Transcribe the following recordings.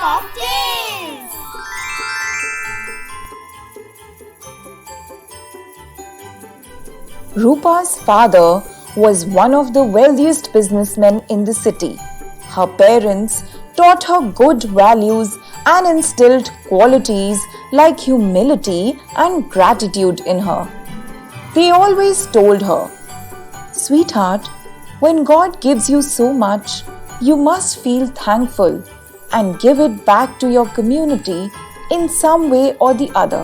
of tales. Rupa's father was one of the wealthiest businessmen in the city. Her parents taught her good values and instilled qualities like humility and gratitude in her. They always told her, "Sweetheart, when God gives you so much, you must feel thankful and give it back to your community in some way or the other."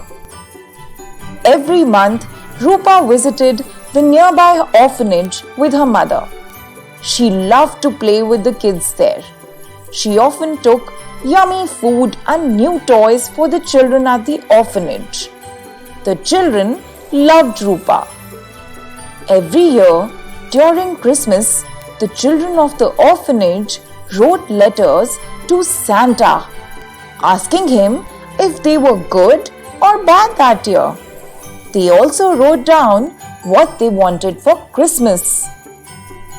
Every month, Rupa visited the nearby orphanage with her mother. She loved to play with the kids there. She often took yummy food and new toys for the children at the orphanage. The children loved Rupa. Every year, during Christmas, the children of the orphanage wrote letters to Santa, asking him if they were good or bad that year. They also wrote down what they wanted for Christmas.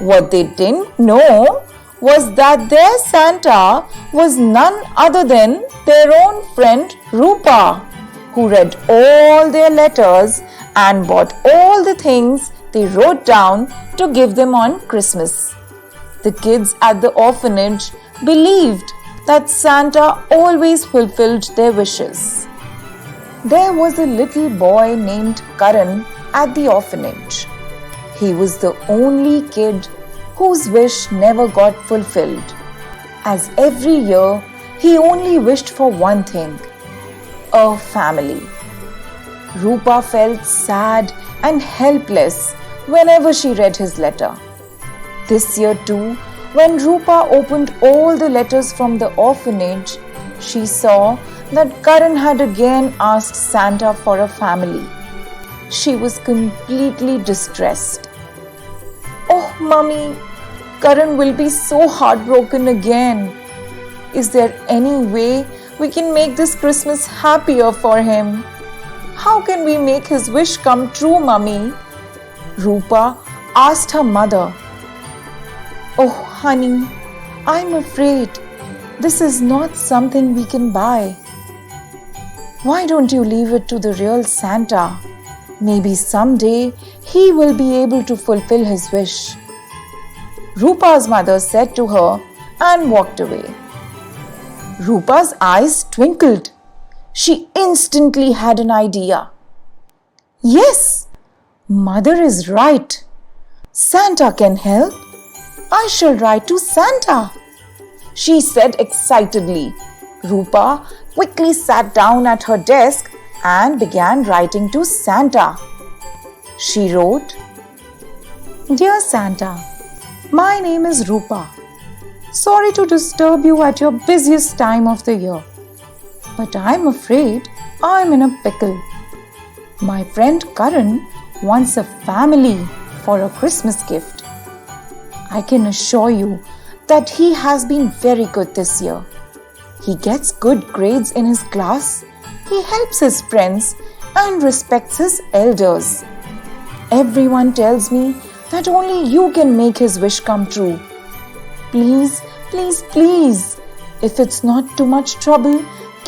What they didn't know was that their Santa was none other than their own friend Rupa, who read all their letters and bought all the things they wrote down to give them on Christmas. The kids at the orphanage believed that Santa always fulfilled their wishes. There was a little boy named Karan at the orphanage. He was the only kid whose wish never got fulfilled, as every year he only wished for one thing: a family. Rupa felt sad and helpless whenever she read his letter. This year too, when Rupa opened all the letters from the orphanage, she saw that Karan had again asked Santa for a family. She was completely distressed. "Oh, Mummy, Karan will be so heartbroken again. Is there any way we can make this Christmas happier for him? How can we make his wish come true, Mummy?" Rupa asked her mother. "Oh, honey, I'm afraid this is not something we can buy. Why don't you leave it to the real Santa? Maybe someday he will be able to fulfill his wish." Rupa's mother said to her and walked away. Rupa's eyes twinkled. She instantly had an idea. "Yes, Mother is right. Santa can help. I shall write to Santa," she said excitedly. Rupa quickly sat down at her desk and began writing to Santa. She wrote, "Dear Santa, my name is Rupa. Sorry to disturb you at your busiest time of the year, but I'm afraid I'm in a pickle. My friend Karan wants a family for a Christmas gift. I can assure you that he has been very good this year. He gets good grades in his class, he helps his friends and respects his elders. Everyone tells me that only you can make his wish come true. Please, please, please, if it's not too much trouble,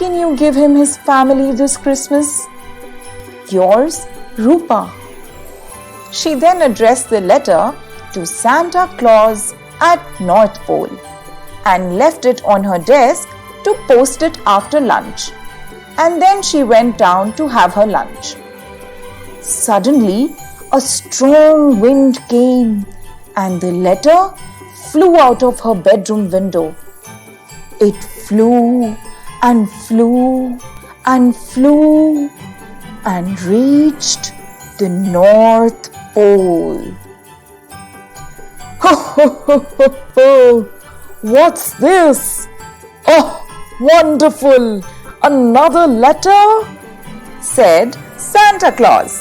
can you give him his family this Christmas? Yours, Rupa." She then addressed the letter to Santa Claus at North Pole and left it on her desk to post it after lunch. And then she went down to have her lunch. Suddenly, a strong wind came and the letter flew out of her bedroom window. It flew and flew and flew and reached the North Pole. "Ho, ho, ho, ho, ho! What's this? Oh, wonderful! Another letter?" said Santa Claus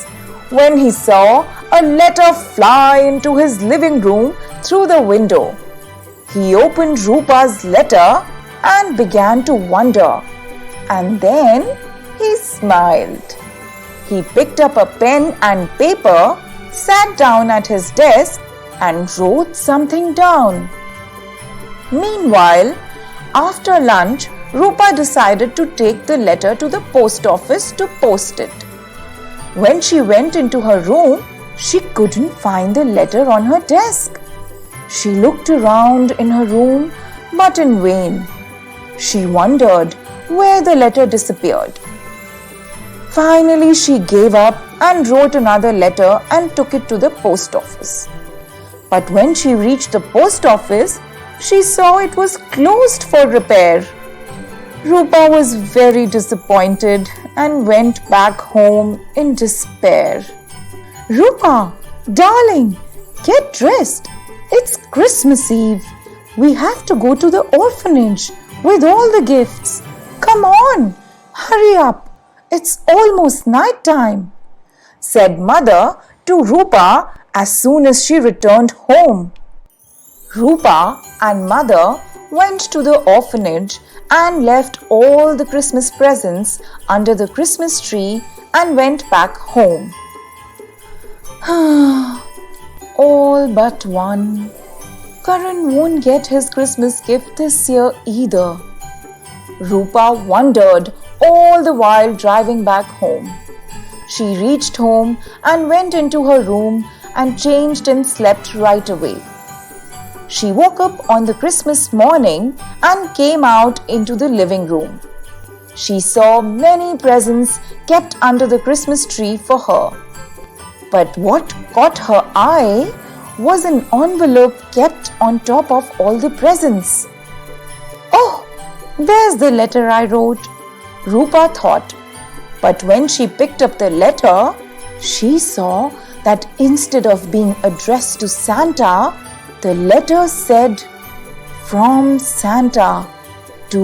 when he saw a letter fly into his living room through the window. He opened Rupa's letter and began to wonder, and then he smiled. He picked up a pen and paper, sat down at his desk, and wrote something down. Meanwhile, after lunch, Rupa decided to take the letter to the post office to post it. When she went into her room, she couldn't find the letter on her desk. She looked around in her room, but in vain. She wondered where the letter disappeared. Finally, she gave up and wrote another letter and took it to the post office. But when she reached the post office, she saw it was closed for repair. Rupa was very disappointed and went back home in despair. Rupa, darling, get dressed. It's Christmas Eve. We have to go to the orphanage with all the gifts. Come on, hurry up. It's almost night time, said Mother to Rupa as soon as she returned home. Rupa and Mother went to the orphanage and left all the Christmas presents under the Christmas tree and went back home. All but one. Karan won't get his Christmas gift this year either. Rupa wondered all the while driving back home. She reached home and went into her room and changed and slept right away. She woke up on the Christmas morning and came out into the living room. She saw many presents kept under the Christmas tree for her. But what caught her eye was an envelope kept on top of all the presents. Oh, there's the letter I wrote, Rupa thought. But when she picked up the letter, she saw that instead of being addressed to Santa, the letter said, "From Santa to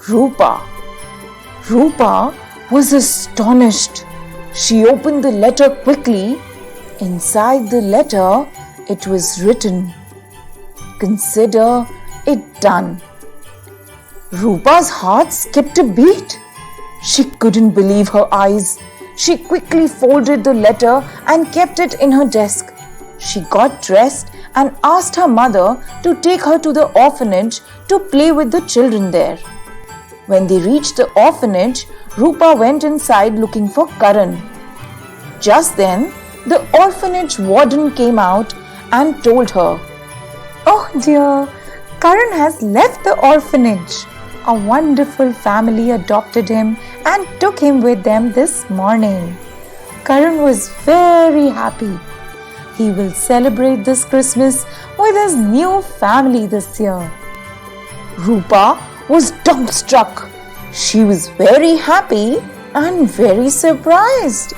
Rupa." Rupa was astonished. She opened the letter quickly. Inside the letter, it was written, "Consider it done." Rupa's heart skipped a beat. She couldn't believe her eyes. She quickly folded the letter and kept it in her desk. She got dressed and asked her mother to take her to the orphanage to play with the children there. When they reached the orphanage, Rupa went inside looking for Karan. Just then, the orphanage warden came out and told her, "Oh dear, Karan has left the orphanage. A wonderful family adopted him and took him with them this morning. Karan was very happy. He will celebrate this Christmas with his new family this year." Rupa was dumbstruck. She was very happy and very surprised.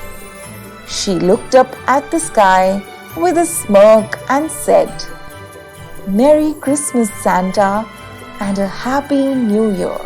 She looked up at the sky with a smirk and said, "Merry Christmas, Santa, and a Happy New Year."